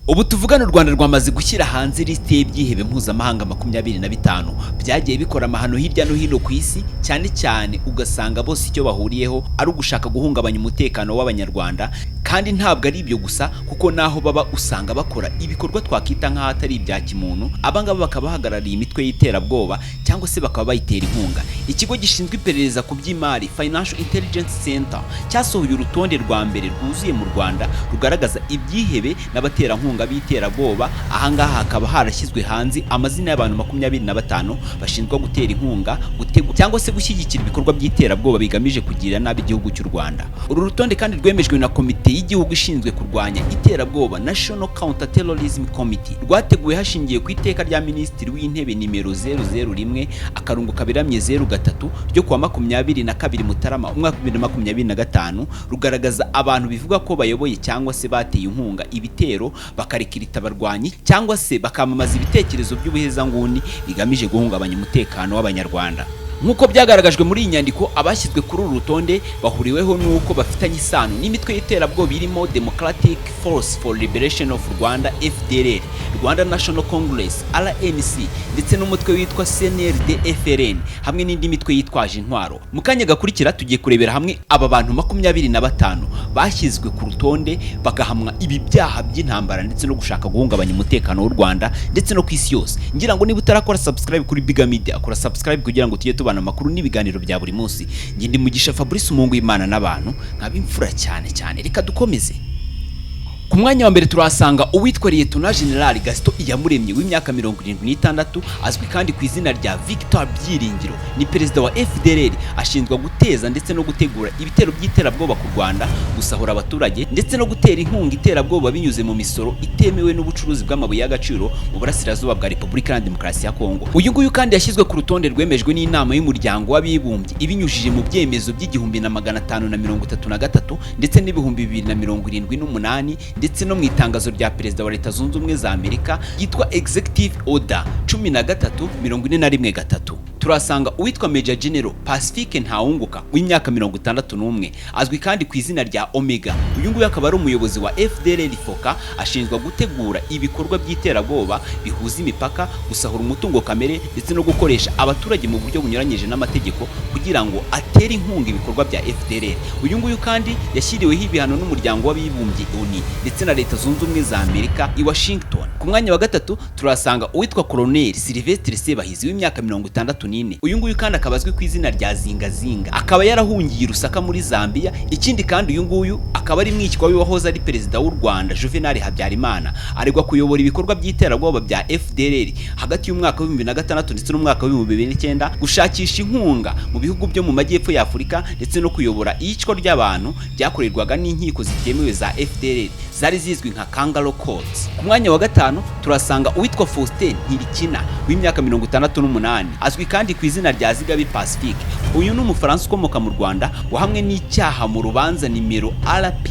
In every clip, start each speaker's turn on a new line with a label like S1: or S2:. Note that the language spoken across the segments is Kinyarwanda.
S1: Ubu tuvugana u Rwanda rwamaze gushyira hanze liste y'ibyihebe mpuzamahanga 25 byagiye bikora amahano hirya no hino ku isi, cyane cyane ugasanga bose icyo bahuriyeho ari ugushaka guhungabanya umutekano w'abanyarwanda. Kandi ntabwo ari ibyo gusa, kuko naho baba usanga bakora ibikorwa twakita nk'aho atari ibya kimuntu. Abangaba bakaba bahagarariye imitwe y'iterabwoba cyangwa se bakaba bayitera inkunga. Ikigo gishinzwe iperereza ku by'imari Financial Intelligence Center cyasohoye urutonde rwa mbere rwuzuye mu Rwanda rugaragaza ibyihebe n'abaterankunga b'iterabwoba. Ahangaha hakaba harashyizwe hanze amazina y'abantu 25 bashinzwe gutera inkunga, gutegura cyangwa se gushyigikira ibikorwa by'iterabwoba bigamije kugira nabi igihugu cy'u Rwanda. Uru rutonde kandi rwemejwe na komite y'igihugu ishinzwe kurwanya iterabwoba National Counter Terrorism Committee, rwateguwe hashingiye ku iteka rya Minisitiri w'Intebe nimero 001 akarungo kaberamye 03 ryo kuwa 22 Mutarama umwaka 2025, rugaragaza abantu bivuga ko bayoboye cyangwa se bateye inkunga ibitero, bakarikirita abarwanyi cyangwa se bakamamaza ibitekerezo by'ubuhezanguni bigamije guhungabanya umutekano w'abanyarwanda. Nkuko byagaragajwe muri iyi nyandiko, abashyizwe kuri uru rutonde bahuriweho nuko bafitanye isano n'imitwe y'iterabwoba irimo Democratic Force for Liberation of Rwanda FDLR, Rwanda National Congress RNC, ndetse n'umutwe witwa CNRD FRN, hamwe n'indi mitwe yitwaje intwaro. Mu kanya gakurikira tugiye kurebera hamwe aba bantu 25 bashyizwe ku rutonde bagahamwa ibi byaha by'intambara ndetse no gushaka guhungabanya umutekano w'u Rwanda ndetse no ku isi yose. Ngira ngo niba utarakora subscribe kuri Biga Media, akora subscribe kugira ngo tujye tubana amakuru n'ibiganiro bya buri munsi. Ngindi Mugisha Fabrice umungu Imana n'abantu nkabimfura cyane. Reka dukomeze. Ku mwanya wa mbere turahasanga uwitwa Lieutenant General Gaston Iyamuremye w'imyaka 76, azwi kandi ku izina rya Victor Byiringiro. Ni perezida wa FDLR, ashinzwe guteza ndetse no gutegura ibitero by'iterabwoba ku Rwanda, gusahura abaturage ndetse no gutera inkunga iterabwoba binyuze mu misoro itemewe n'ubucuruzi bw'amabuye y'agaciro mu burasirazuba bwa Repubulika ya Demokarasi ya Kongo. Uyu nguyu kandi yashyizwe ku rutonde rwemejwe n'inama y'umuryango w'abibumbye ibinyujije mu byemezo by'igihumbi na 533 ndetse n'ibihumbi 2078 ndetse no mu itangazo rya Perezida wa Leta Zunze Ubumwe za Amerika yitwa Executive Order 1341. Turasanga uwitwa Major General Pacifique Ntawunguka w'imyaka 61, azwi kandi ku izina rya Omega. Uyu nguyu akaba ari umuyobozi wa FDLR Foka, ashinzwe gutegura ibikorwa by'iterabwoba bihuza imipaka, gusahura umutungo kamere ndetse no gukoresha abaturage mu buryo bunyuranyije n'amategeko kugira ngo atere inkunga ibikorwa bya FDLR. Uyu nguyu kandi yashyiriweho ibihano n'umuryango w'abibumbye ONU ndetse na Leta Zunze Ubumwe za Amerika i Washington. Ku mwanya wa gatatu turasanga uwitwa Colonel Sylvestre Sebahizi w'imyaka 64. Uyu nguyu kandi akaba azwi ku izina rya Zingazinga, akaba yarahungiye Rusaka muri Zambia. Ikindi kandi uyu nguyu akaba ari mwikwa wahoze ari perezida w'u Rwanda Juvenal Habyarimana, aregwa kuyobora ibikorwa by'iterabwoba bya FDLR hagati y'umwaka wa 2006 ndetse n'umwaka wa 2009, gushakisha inkunga mu bihugu byo mu majyepfo ya Afurika ndetse no kuyobora iyicwa ry'abantu byakorerwaga n'inkiko zitemewe za FDLR zari zizwi nka Kangaroo Courts. Ku mwanya wa gatanu turasanga uwitwa Faustin Ntirikina w'imyaka 68, azwi kandi ku izina rya Zigabi Pacifique. Uyu ni umufaransa ukomoka mu Rwanda wahamwe n'icyaha mu rubanza nimero RP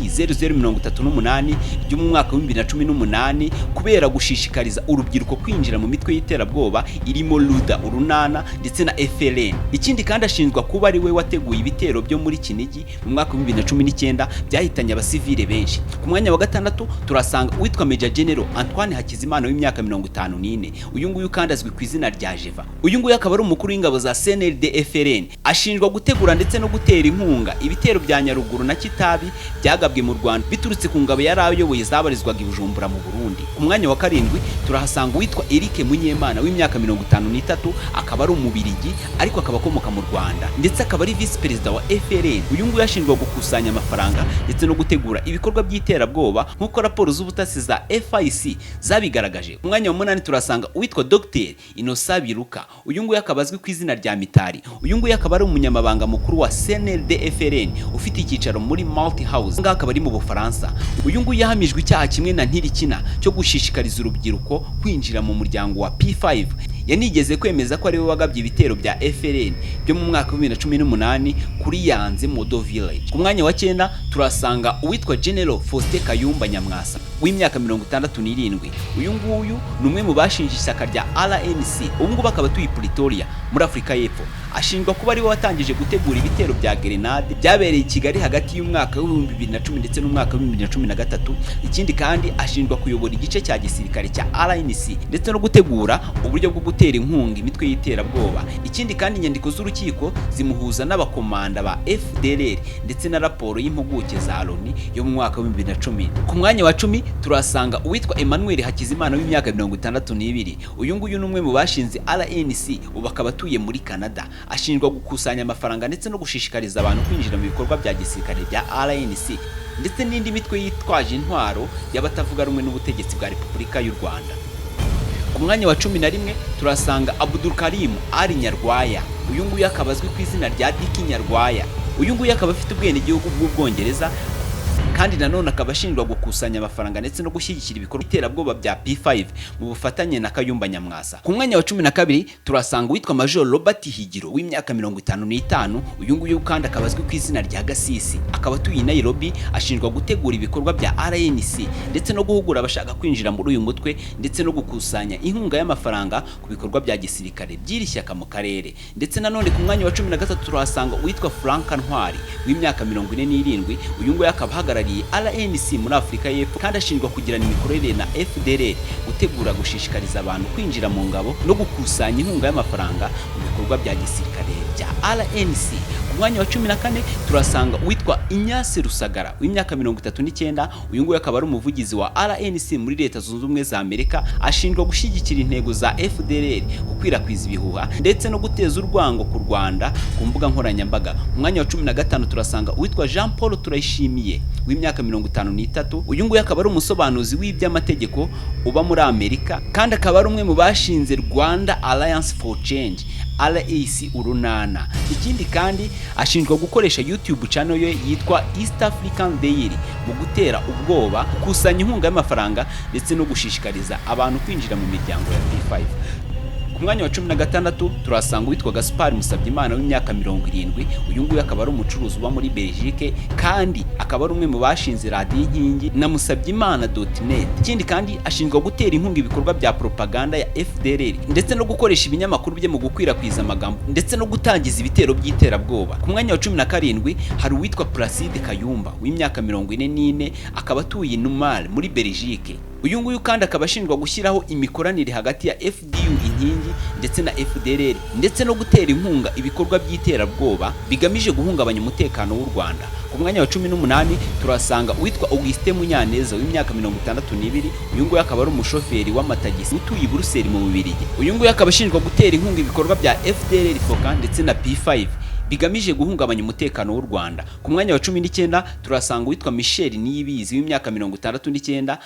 S1: 0038 ryo mu mwaka wa 2018 kubera gushishikariza urubyiruko kwinjira mu mitwe y'iterabwoba irimo Luda Urunana ndetse na FLN. Ikindi kandi ashinjwa kuba ari we wateguye ibitero byo muri Kinigi mu mwaka wa 2019 byahitanye abasivile benshi. Ku mwanya wa gatandatu turasanga uwitwa Major General Antoine Hakizimana w'imyaka 54. Uyu nguyu kandi azwi ku izina rya Jeva. Uyu nguyu akaba ari umukuru w'ingabo za CNRD FRN, ashinjwa gutegura ndetse no gutera inkunga ibitero bya Nyaruguru na Kitabi byagabwe mu Rwanda biturutse ku ngabo yari ayoboye zabarizwaga i Bujumbura mu Burundi. Ku mwanya wa karindwi turahasanga uwitwa Eric Munyemana w'imyaka 53, akaba ari umubirigi ariko akaba akomoka mu Rwanda ndetse akaba ari vice perezida wa FRN. Uyu nguyu yashinjwa gukusanya amafaranga ndetse no gutegura ibikorwa by'iterabwoba nk'uko raporo z'ubutasi za FIC zabigaragaje. Ku mwanya wa 8 turasanga uwitwa Dr Innocent Biruka. Uyu nguyu akaba azwi ku izina rya Mitari. Uyu nguyu akaba ari umunyamabanga mukuru wa CNRD FRN ufite icyicaro muri Multi House, ngaha akaba ari mu Bufaransa. Uyu nguyu yahamijwe icyaha kimwe na Ntirikina cyo gushishikariza urubyiruko kwinjira mu muryango wa P5. yanigeze kwemeza ko ari we wagabye ibitero bya FLN byo mu mwaka wa 2018 kuri Hanze Modo Village. Ku mwanya wa 9 turasanga uwitwa General Faustin Kayumba Nyamwasa w'imyaka 67. Uyu nguyu ni umwe mu bashinje ishyaka rya RNC, ubu ngubu akaba atuye Pretoria muri Afrika y'Epfo. Ashinjwa kuba ari we watangije gutegura ibitero bya grenade byabereye i Kigali hagati y'umwaka wa 2010 ndetse n'umwaka wa 2013. Ikindi kandi ashinjwa kuyobora igice cya gisirikare cya RNC ndetse no gutegura uburyo bwo gutera inkunga imitwe y'iterabwoba. Ikindi kandi inyandiko z'urukiko zimuhuza n'abakomanda ba FDLR ndetse na raporo y'impuguke za Loni yo mu mwaka wa 2010. Ku mwanya wa 10 turasanga uwitwa Emmanuel Hakizimana w'imyaka 62. Uyu nguyu ni umwe mu bashinze RNC, ubu akaba atuye muri Canada. Ashinjwa gukusanya amafaranga ndetse no gushishikariza abantu kwinjira mu bikorwa bya gisirikare bya RNC ndetse n'indi mitwe yitwaje intwaro y'abatavuga rumwe n'ubutegetsi bwa Repubulika y'u Rwanda. Ku mwanya wa 11 turasanga Abdul Karim Ali Nyarwaya. Uyu nguyu akaba azwi ku izina rya Diki Nyarwaya. Uyu nguyu akaba afite ubwenegihugu bw'Ubwongereza kandi nanone akaba ashinjwa gukusanya amafaranga ndetse no gushyigikira ibikorwa iterabwoba bya P5 mu bufatanye na Kayumba Nyamwasa. Ku mwanya wa 12 turasanga uwitwa Major Robert Higiro w'imyaka 55. Uyu nguyu kandi akaba azwi ku izina rya Gasisi, akaba atuye i Nairobi. Ashinjwa gutegura ibikorwa bya RNC ndetse no guhugura abashaka kwinjira muri uyu mutwe ndetse no gukusanya inkunga y'amafaranga ku bikorwa bya gisirikare by'iri shyaka mu karere. Ndetse nanone ku mwanya wa 13 turasanga uwitwa Frank Ntwari w'imyaka 47. Uyu nguyu akaba ahagarariye RNC muri Afrika y'Epfo kandi ashinjwa kugirana imikorere na FDLR, gutegura gushishikariza abantu kwinjira mu ngabo no gukusanya inkunga y'amafaranga mu bikorwa bya gisirikare bya RNC. Ku mwanya wa 14 turasanga uwitwa Inyase Rusagara w'imyaka 39. Uyu nguyu akaba ari umuvugizi wa RNC muri Leta Zunze Ubumwe za Amerika. Ashinjwa gushyigikira intego za FDLR, gukwirakwiza ibihuha ndetse no guteza urwango ku Rwanda ku mbuga nkoranyambaga. Ku mwanya wa 15 turasanga uwitwa Jean Paul Turayishimiye w'imyaka 53. Uyu nguyu akaba ari umusobanuzi w'iby'amategeko uba muri Amerika kandi akaba ari umwe mu bashinze Rwanda Alliance for Change RAC urunana. Ikindi kandi ashinjwa gukoresha YouTube channel ye yitwa East African Daily mu gutera ubwoba, gukusanya inkunga y'amafaranga ndetse no gushishikariza abantu kwinjira mu miryango ya P5. Ku mwanya wa 16 turasanga uwitwa Gaspard Musabyimana w'imyaka 70. Uyu nguyu akaba ari umucuruzi uba muri Belgique kandi akaba ari umwe mu bashinze Radio Inkingi na Musabyimana.net. Ikindi kandi ashinjwa gutera inkunga ibikorwa bya propaganda ya FDLR ndetse no gukoresha ibinyamakuru bye mu gukwirakwiza amagambo ndetse no gutangiza ibitero by'iterabwoba. Ku mwanya wa 17 hari uwitwa Placide Kayumba w'imyaka 44, akaba atuye Numar muri Belgique. Uyu nguyu kandi akaba ashinjwa gushyiraho imikoranire hagati ya FDU Inkingi ndetse na FDLR ndetse no gutera inkunga ibikorwa by'iterabwoba bigamije guhungabanya umutekano w'u Rwanda. Ku mwanya wa 18 turasanga uwitwa Augustin Munyaneza w'imyaka 62. Uyu nguyu akaba ari umushoferi w'amatagisi utuye i Buruseli mu Bubiligi. Uyu nguyu akaba ashinjwa gutera inkunga ibikorwa bya FDLR Foka ndetse na P5 bigamije guhungabanya umutekano w'u Rwanda. Ku mwanya wa 19 turasanga uwitwa Michel Niyibizi w'imyaka 69,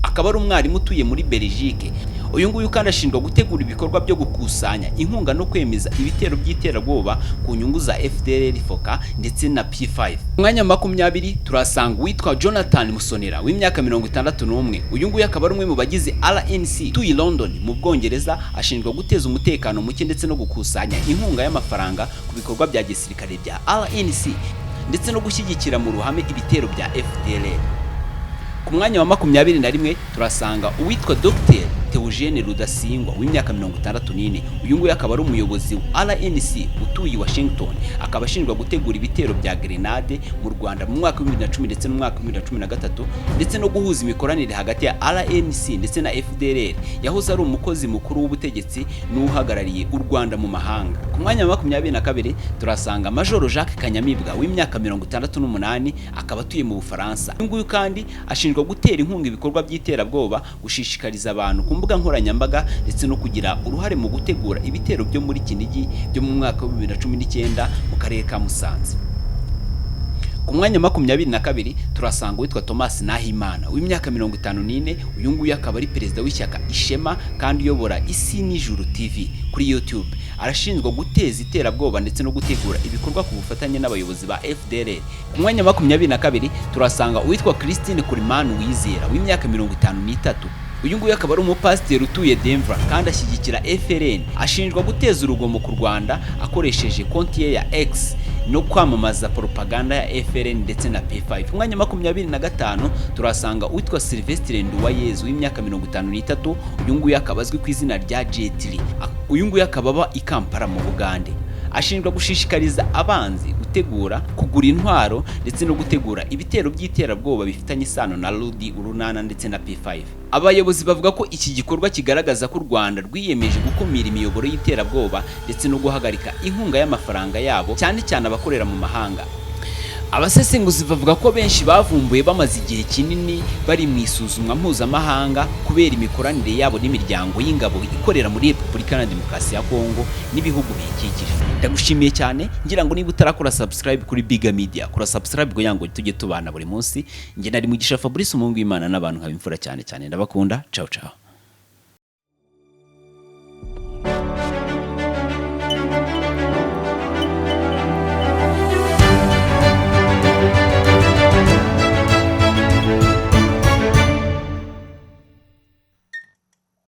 S1: akaba ari umwarimu utuye muri Belgique. Uyu nguyu kandi ashinjwa gutegura ibikorwa byo gukusanya inkunga no kwemeza ibitero by'iterabwoba ku nyungu za FDLR Foka ndetse na P5. Mwanya 20 turasanga witwa Jonathan Musonera w'imyaka 61. Uyu nguyu akaba ari umwe mu bagize RNC tuyi London mu Bwongereza. Ashinjwa guteza umutekano muke ndetse no gukusanya inkunga y'amafaranga ku bikorwa bya gisirikare bya RNC ndetse no gushyigikira mu ruhame ibitero bya FDLR. Ku mwanya wa 21 turasanga uwitwa Dr. Theogene Rudasingwa w'imyaka 64. Uyu nguyu akaba ari umuyobozi wa RNC utuye Washington. Akaba ashinjwa gutegura ibitero bya grenade mu Rwanda mu mwaka wa 2010 ndetse no mu mwaka wa 2013 ndetse no guhuza imikoranire hagati ya RNC ndetse na FDLR. Yahoze ari umukozi mukuru w'ubutegetsi n'uhagarariye u Rwanda mu mahanga. Ku mwanya wa 22 turasanga Major Jacques Kanyamibwa w'imyaka 68. Akaba atuye mu Bufaransa. Uyu nguyu kandi ashinjwa gutera inkunga ibikorwa by'iterabwoba, gushishikariza abantu ku mbuga nkoranyambaga ndetse no kugira uruhare mu gutegura ibitero byo muri Kinigi byo mu mwaka wa 2019 mu karere ka Musanze. Ku mwanya 22 turasanga witwa Thomas Nahimana w'imyaka 54, uyu nguyu akaba ari perezida w'ishyaka Ishema kandi uyobora Isi n'Ijuru TV kuri YouTube. Arashinjwa guteza iterabwoba ndetse no gutegura ibikorwa ku bufatanye n'abayobozi ba FDLR. Ku mwanya 22 turasanga witwa Christine Kurimanu Wizera w'imyaka 53, uyu nguyu akaba ari umupasiteri utuye Denver kandi ashyigikira FLN. Ashinjwa guteza urugomo ku Rwanda akoresheje konti ye ya X no kwamamaza propaganda ya FLN ndetse na P5. Ku mwanya 25 turasanga witwa Sylvestre Nduwayezu w'imyaka 53, uyu nguyu akaba azwi ku izina rya Jetli. Uyu nguyu akaba aba i Kampala mu Bugande. Ashinjwa gushishikariza abanzi gutegura, kugura intwaro ndetse no gutegura ibitero by'iterabwoba bifitanye isano na Rudi Urunana ndetse na P5. Abayobozi bavuga ko iki gikorwa kigaragaza ko u Rwanda rwiyemeje gukumira imiyoboro y'iterabwoba ndetse no guhagarika inkunga y'amafaranga yabo cyane cyane abakorera mu mahanga. Abasesenguzi bavuga ko benshi bavumbuye bamaze igihe kinini bari mu isuzumwa mpuzamahanga kubera imikoranire yabo n'imiryango y'ingabo ikorera muri Repubulika ya Demokarasi ya Kongo n'ibihugu biyikikije. Ndagushimiye cyane, ngira ngo niba utarakora subscribe kuri Biga Media, kora subscribe ngo yango tujye tubana buri munsi. Nge nari Mugisha Fabrice, umungu w'Imana n'abantu nkabimfura cyane. Ndabakunda. Ciao ciao.